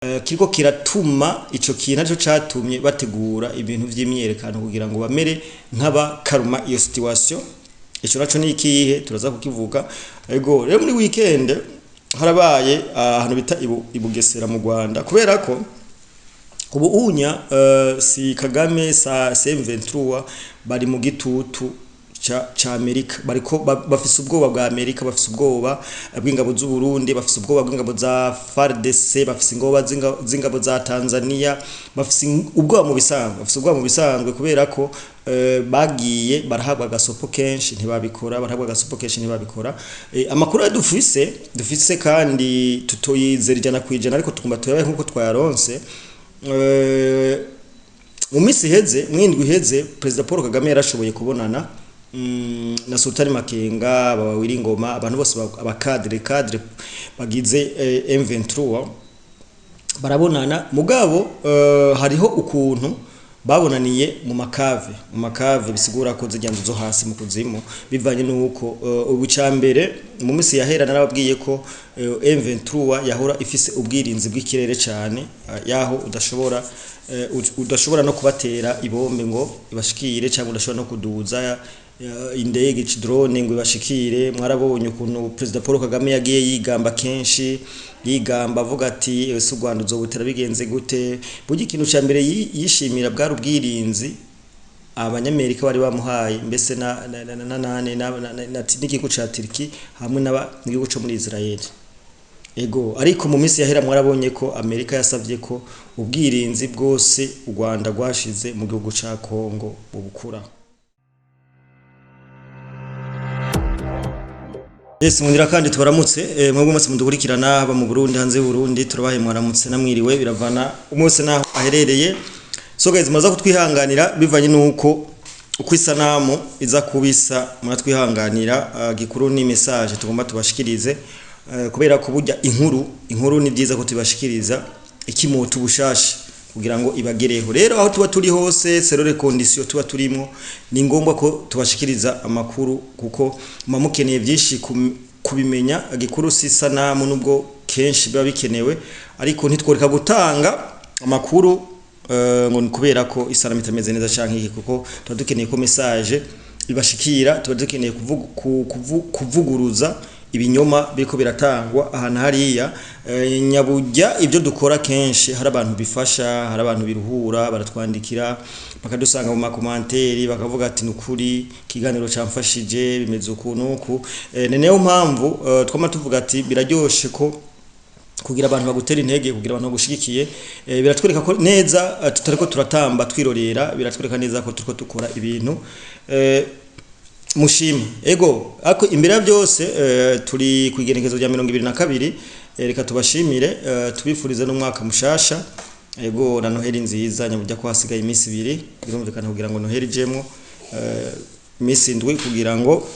kiriko kiratuma ico kintu cyo catumye bategura ibintu vy'imyerekano kugira ngo bamere nk'aba karuma iyo situation. Ico naco ni ikihe turaza kukivuga. Ego rero muri weekend harabaye ahantu bita ibugesera mu Rwanda, kubera ko ubu unya si Kagame sa M23 bari mu gitutu cha Amerika, bariko bafise ubwoba bwa Amerika, bafise ubwoba bw'ingabo z'u Burundi, bafise ubwoba bw'ingabo za FARDC, bafise ingabo z'ingabo za Tanzania, bafise ubwoba mu bisanzwe, bafise ubwoba mu bisanzwe kubera ko bagiye barahabwa gasopo kenshi ntibabikora, barahabwa gasopo kenshi ntibabikora. Amakuru dufise kandi tutoyizera ijana kwijana, ariko tugomba tuyabaye nkuko twayaronse. Mu minsi iheze, mwindwi iheze, President Paul Kagame yarashoboye kubonana na Sultani Makenga, babawiri ingoma, abantu bose abakadre bagize M23 barabonana. Mugabo hariho ukuntu babonaniye mu makave bisigura ko zijyanzo zo hasi mu kuzimu, bivanye nuko ubucambere mu minsi yahera narababwiye ko M23 yahora ifise ubwirinzi bw'ikirere cyane, yaho udashobora no kubatera ibombe ngo ibashikire, cyangwa udashobora no kuduza indege drone ngo ibashikire. Mwarabonye ukuntu President Paul Kagame yagiye yigamba kenshi, yigamba avuga ati ese u Rwanda uzobutera bigenze gute. Burya ikintu cya mbere yishimira bwari ubwirinzi abanyamerika bari bamuhaye, mbese n'igihugu ca Turki hamwe n'igihugu cyo muri Israel. Ego ariko mu minsi yahera mwarabonye ko Amerika yasavye ko ubwirinzi bwose u Rwanda rwashize mu gihugu ca Kongo bubukura. Yes, mundira kandi twaramutse mwebwe mwese mudukurikirana haba mu Burundi, hanze y'u Burundi, turabaye mwaramutse namwiriwe, biravana umunsi naho aherereye. So guys, maza kutwihanganira bivanye nuko uko isanamu iza kubisa, mwatwihanganira. Gikuru ni message tugomba tubashikirize, kubera ko burya inkuru ni byiza ko tubashikiriza ikimoto bushasha kugira ngo ibagereho. Rero aho tuba turi hose, serore condition tuba turimo, ni ngombwa ko tubashikiriza amakuru kuko mukeneye byinshi kubimenya. Gikuru si sanamu nubwo kenshi biba bikenewe, ariko ntitworeka gutanga amakuru ngo kubera ko isanamu itameze neza canke iki, kuko tuba dukeneye ko message ibashikira, tuba dukeneye kuvuguruza ibinyoma biriko biratangwa ahantu hariya. Nyabujya ibyo dukora kenshi hari abantu bifasha, hari abantu biruhura, baratwandikira bakadusanga mu makomanteri bakavuga ati nukuri kiganiro camfashije bimeze ukuntu. Neneyo mpamvu twama tuvuga ati biraryoshe ko kugira abantu bagutera intege, kugira abantu bagushigikiye, biratwereka ko neza tutariko turatamba twirorera, biratwereka neza ko turiko dukora ibintu mushima. Ego ako imbere ya byose turi kwigerekezo rya 2022, reka tubashimire, tubifurize n'umwaka mushasha. Ego na Noheli nziza, nyabujya ko hasigaye iminsi 2 birumvikana kugira ngo Noheli jemwo iminsi 7 kugira ngo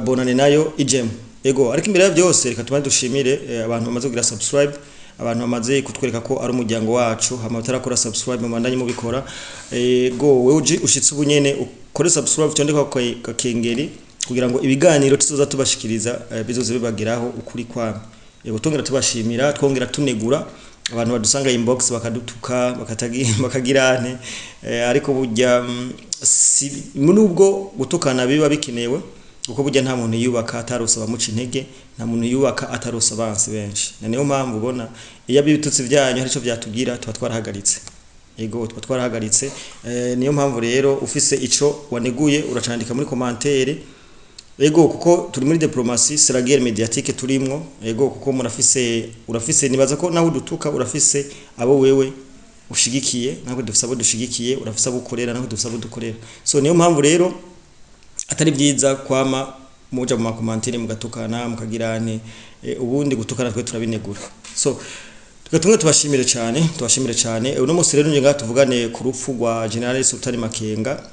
bonane nayo ijemwo. Ego ariko imbere ya byose reka tumane dushimire abantu bamaze kugira subscribe, abantu bamaze kutwereka ko ari umuryango wacu, hama batarakora subscribe mubandanye mubikora. Ego wewe ushitse ubunyene ukore subscribe cyandika ko kakengeri kugira ngo ibiganiro tuzoza tubashikiriza bizoze bibageraho ukuri kwami. Yego tongera tubashimira, twongera tunegura abantu badusanga inbox bakadutuka bakagirane, ariko burya nubwo gutukana biba bikenewe, uko burya nta muntu yubaka atarosaba muca intege, nta muntu yubaka atarosaba abansi benshi. Niyo mpamvu ubona iyo abitutsi byanyu hari cyo byatugira tuba twarahagaritse. Ego tuba twarahagaritse. Niyo mpamvu rero ufise ico waneguye uracandika muri commentaire. Ego kuko turi muri diplomatie, c'est la guerre médiatique turimwo. Ego kuko urafise nibaza ko naho dutuka urafise abo wewe ushigikiye, nako dufise abo dushigikiye, urafise abo ukorera nako dufise abo dukorera. So niyo mpamvu rero atari byiza kwama muja mu makomantire mugatukana mukagirane, ubundi gutukana twe turabinegura. So tugatumwe tubashimire cyane. Uno munsi rero nje tuvugane ku rupfu rwa General Sultani Makenga.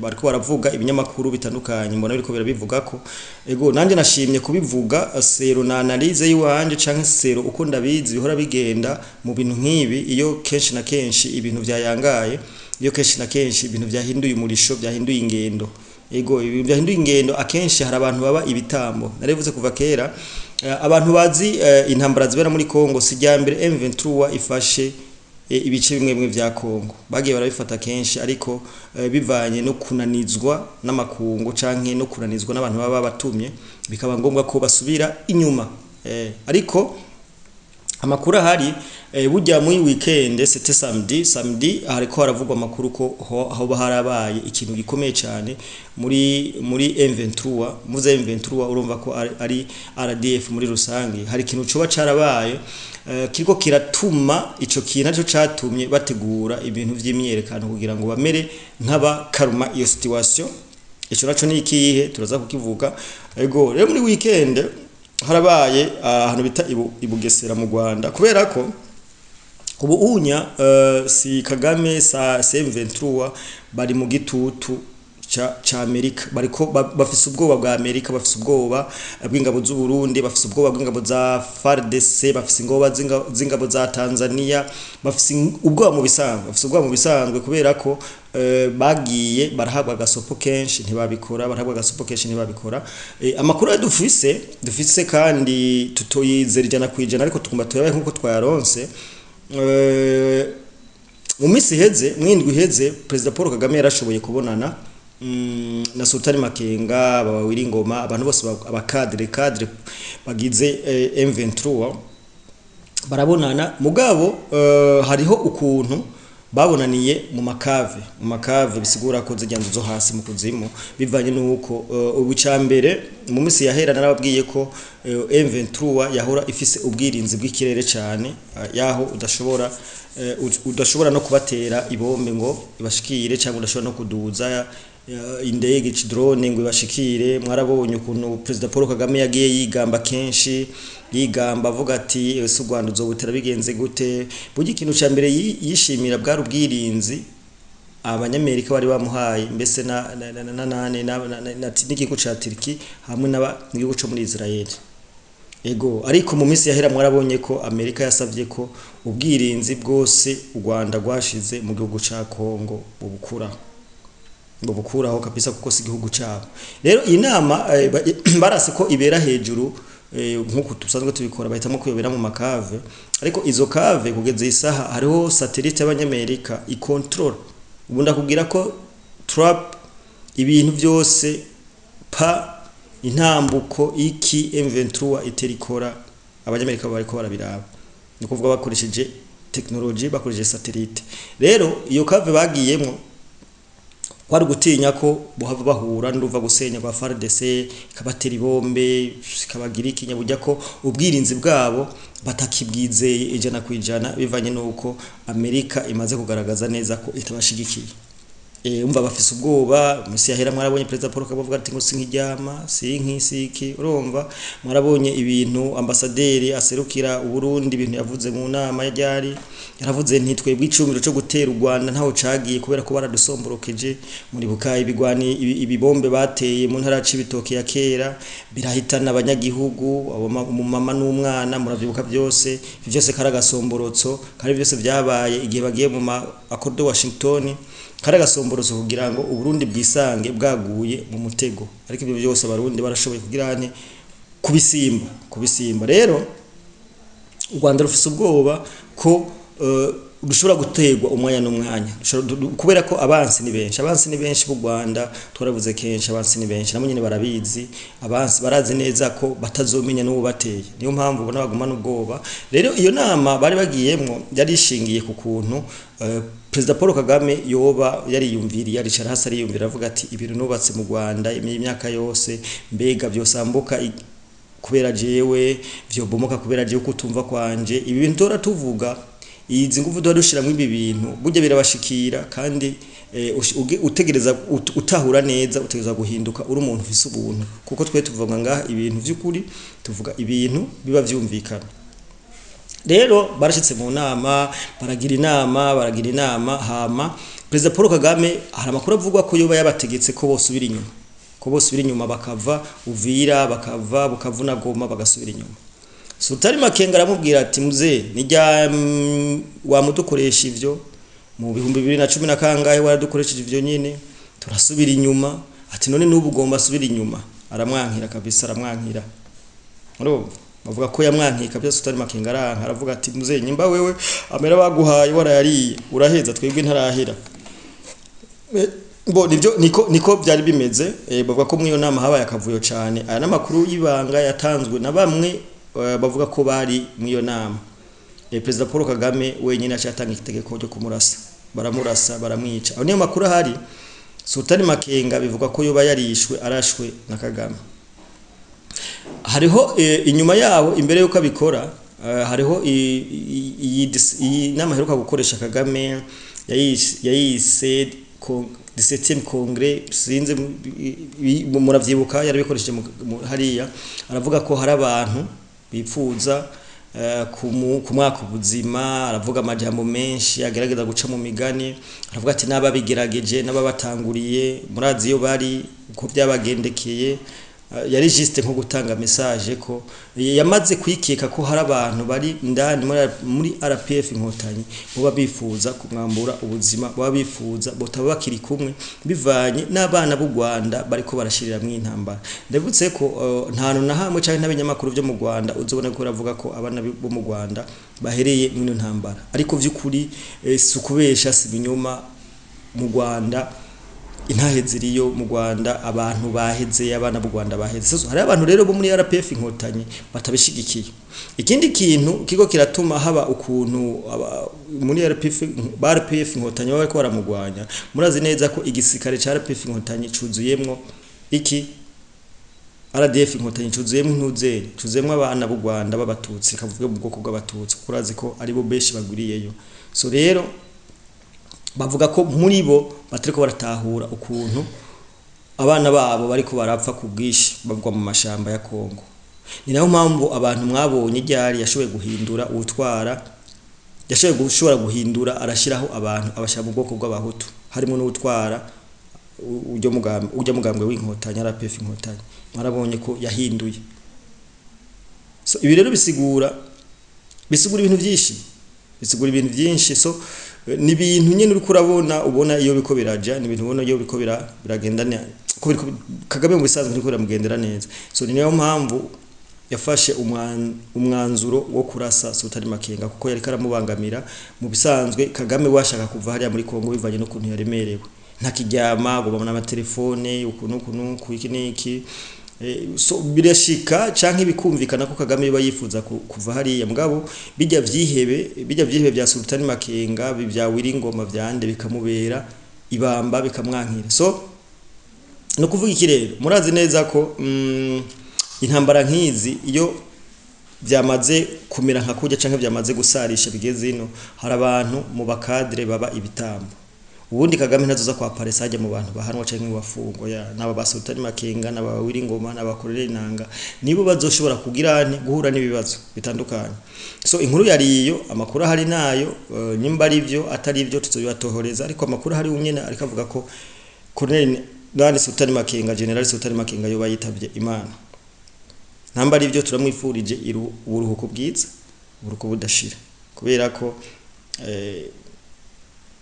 Bariko baravuga ibinyamakuru bitandukanye, mbona biriko birabivuga ko. Ego nanje nashimye kubivuga sero na analyse yiwanje canke sero uko ndabizi bihora bigenda mu bintu nk'ibi, iyo kenshi na kenshi ibintu byayangaye, iyo kenshi na kenshi ibintu byahinduye umurisho, byahinduye ingendo. Ego ibintu byahinduye ingendo akenshi hari abantu baba ibitambo. Narevuze kuva kera abantu bazi intambara zibera muri Kongo sijyambere M23 ifashe ibice bimwe bimwe vya Kongo bagiye barabifata kenshi ariko bivanye no kunanizwa n'amakungu canke no kunanizwa n'abantu baba batumye bikaba ngombwa ko basubira inyuma ariko amakuru ahari burya muri weekend c'était samedi hariko haravugwa amakuru ko aho harabaye ikintu gikomeye cyane muri M23 muze M23 urumva ko ari RDF muri rusangi hari ikintu coba carabaye kiriko kiratuma ico kintu cyo catumye bategura ibintu vy'imyerekano kugira ngo bamere nk'aba karuma iyo situation ico naco ni ikihe turaza kukivuga ego rero muri weekend harabaye ahantu bita ibugesera mu Rwanda kubera ko ubu unya si Kagame sa M23 bari mu gitutu ca Amerika bariko bafise ubwoba bwa Amerika bafise ubwoba bw'ingabo z'u Burundi bafise ubwoba bw'ingabo za FARDC bafise ingabo z'ingabo za Tanzania bafise ubwoba mu bisanzwe kubera ko bagiye barahabwa agasopo kenshi ntibabikora amakuru dufise kandi tutoyizera ijana kwijana ariko tugomba tuyabaye nkuko twayaronse mu minsi iheze mwindwi iheze President Paul Kagame yarashoboye kubonana na Sultani Makenga baba Wiringoma abantu bose abakadre bagize M23 barabonana mugabo hariho ukuntu babonaniye mu makave bisigura ko zijyanzo zo hasi mu kuzimu bivanye nuko ubucambere mu minsi yahera narababwiye ko M23 yahora ifise ubwirinzi bw'ikirere cyane yaho udashobora no kubatera ibombe ngo ibashikire cyangwa udashobora no kuduza indege drone ngo ibashikire mwarabonye ukuntu President Paul Kagame yagiye yigamba kenshi yigamba avuga ati ese u Rwanda uzobutera bigenze gute burya ikintu cya mbere yishimira bwari ubwirinzi abanyamerika bari bamuhaye mbese n'igihugu ca Turkey hamwe n'igihugu cyo muri Israel ego ariko mu minsi yahera mwarabonye ko Amerika yasavye ko ubwirinzi bwose u Rwanda rwashize mu gihugu ca Kongo bubukuraho kabisa kuko si igihugu cyabo rero inama barase ko ibera hejuru nkuko tusanzwe tubikora bahitamo kuyobera mu makave ariko izo kave kugeze isaha hariho satellite y'abanyamerika icontrol ubunda kugira ko Trump ibintu byose pa intambuko iki M23 iterikora abanyamerika bariko barabiraba ni kuvuga bakoresheje technology bakoresheje satellite rero iyo kave bagiyemo kwari gutinya ko bohava bahura nduva gusenya kwa FARDC kabatera ibombe kabagira ikinyabujya ko ubwirinzi bwabo batakibwizeye ijana kwijana bivanye nuko Amerika imaze kugaragaza neza ko itabashigikiye umva bafise ubwoba musi yahera mwarabonye President Paul Kagame avuga ati ngo sinkijyama sinkisiki urumva mwarabonye ibintu ambasaderi aserukira Burundi ibintu yavuze mu nama yaravuze ntitwebwe icumiro cyo gutera u Rwanda ntaho cagiye kubera ko baradusomborokeje muri bukaye ibigwani ibibombe bateye mu ntara c'ibitoke ya kera birahitana abanyagihugu umumama n'umwana muravyibuka byose karagasomborotso kari byose byabaye igihe bagiye mu accord de Washington karagasomborotso kugira ngo Uburundi bwisange bwaguye mu mutego ariko ibyo byose abarundi barashoboye kugirane kubisimba rero u Rwanda rufise ubwoba ko dushobora gutegwa umwanya n'umwanya kubera ko abansi ni benshi b'u Rwanda twaravuze kenshi abansi ni benshi namo nyine barabizi abansi barazi neza ko batazomenya n'uwo bateye niyo mpamvu ubona baguma n'ubwoba rero iyo nama bari bagiyemwo yari ishingiye ku kuntu President Paul Kagame yoba yariyumviriye aricara hasi ariyumvira avuga ati ibintu nubatse mu Rwanda imyaka yose mbega byosambuka kubera jewe vyobomoka kubera jewe kutumva kwanje ibi bintu tora tuvuga izi nguvu dushiramo ibi bintu burya birabashikira kandi utegereza utahura neza utegereza guhinduka uri umuntu ufise ubuntu kuko twe tuvuga ngaha ibintu vy'ukuri tuvuga ibintu biba vyumvikana rero barashitse mu nama baragira inama hama President Paul Kagame hari amakuru avugwa ko yoba yabategetse ko bosubira inyuma bakava Uvira bakava Bukavuna Goma bagasubira inyuma Sultani Makenga aramubwira ati muze nijya wamudukoresha ivyo mu 2010 kangahe waradukoresheje ivyo nyine turasubira inyuma ati none n'ubu ugomba asubira inyuma aramwankira kabisa aramwankira urumva bavuga ko yamwankika bya Sultani Makenga aranka aravuga ati muzehe nyimba wewe amera baguhaye warayariye uraheza twebwe ntarahera bo nivyo niko byari bimeze bavuga ko mwiyo nama habaye akavuyo cyane aya namakuru y'ibanga yatanzwe na bamwe bavuga ko bari mwiyo nama President Paul Kagame wenyine acatanga itegeko ryo kumurasa baramurasa baramwica aho niyo makuru hari Sultani Makenga bivuga ko yoba yarishwe arashwe na Kagame hariho inyuma yabo imbere yuko abikora hariho iyi nama heruka gukoresha Kagame yayise 17e congrès sinze muravyibuka yarabikoresheje hariya aravuga ko hari abantu bipfuza kumwaka ubuzima aravuga amajambo menshi agerageza guca mu migani aravuga ati n'ababigerageje n'ababatanguriye murazi yo bari ko byabagendekeye yari juste nko gutanga message ko yamaze kwikeka ko hari abantu bari ndani muri RPF inkotanyi bo bifuza kumwambura ubuzima bo bifuza botaba bakiri kumwe bivanye n'abana b'u Rwanda bariko barashirira mu intambara ndavutse ko ntano na hamwe cyane n'abanyamakuru byo mu Rwanda uzobona ko ravuga ko abana bo mu Rwanda bahereye mu ntambara ariko vy'ukuri sukubesha si binyoma mu Rwanda intahe ziriyo mu Rwanda abantu baheze abana b'u Rwanda baheze hari abantu rero bo muri RPF inkotanyi batabishigikiye ikindi kintu kigo kiratuma haba ukuntu muri RPF inkotanyi bariko baramugwanya murazi neza ko igisikare ca RPF inkotanyi cuzuyemwo iki RDF inkotanyi cuzuyemwo intuzeri cuzuyemwo abana b'u Rwanda b'abatutsi kavuga mu bwoko bw'abatutsi kurazi ko ari bo beshi baguriyeyo so rero bavuga ko muri bo batariko baratahura ukuntu abana babo bariko barapfa kubwishi bavugwa mu mashamba ya Kongo ni naho mpamvu abantu mwabonye ryari yashoboye guhindura utwara yashoboye gushobora guhindura arashiraho abantu abashaka mu bwoko bw'abahutu harimo n'utwara ujya mugambwe w'inkotanya RPF inkotanyi marabonye ko yahinduye so ibi rero bisigura ibintu byinshi so ni ibintu nyine uri kurabona ubona iyo biko biraja ni ibintu ubona iyo biko biragendana ko Kagame mu bisanzwe niko biramugendera neza so ni niyo mpamvu yafashe umwanzuro wo kurasa Sultani Makenga kuko yari karamubangamira mu bisanzwe Kagame washaka kuva hariya muri Kongo bivanye no kuntu yaremerewe ntakiryama goma na telefone ukuntu kuiki so birashika canke bikumvikana ko Kagame biba yifuza kuva hariya mugabo bijya vyihebe bya Sultani Makenga bya Wiringoma vyande bikamubera ibamba bikamwankira so no kuvuga iki rero murazi neza ko intambara nkizi iyo byamaze kumera nka kujya canke byamaze gusarisha bigeze ino hari abantu mu bakadre baba ibitambo ubundi Kagame ntazoza kwa paresage mu bantu bahanwa canke mu bafungo ya naba ba Sultani Makenga naba Wiringoma n'abakorera inanga nibo bazoshobora kugirane guhura n'ibibazo bitandukanye so inkuru yari iyo amakuru hari nayo nyimba ari byo atari byo tuzobatohoreza ariko amakuru hari umwe ariko avuga ko Colonel Dani Sultani Makenga General Sultani Makenga yo bayitavye Imana namba ari byo turamwifurije uburuhuko bwiza uburuhuko budashira kubera ko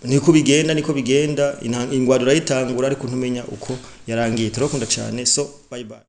niko bigenda ingwado rayitangura ariko ntumenya uko yarangiye turakunda cyane so bye bye.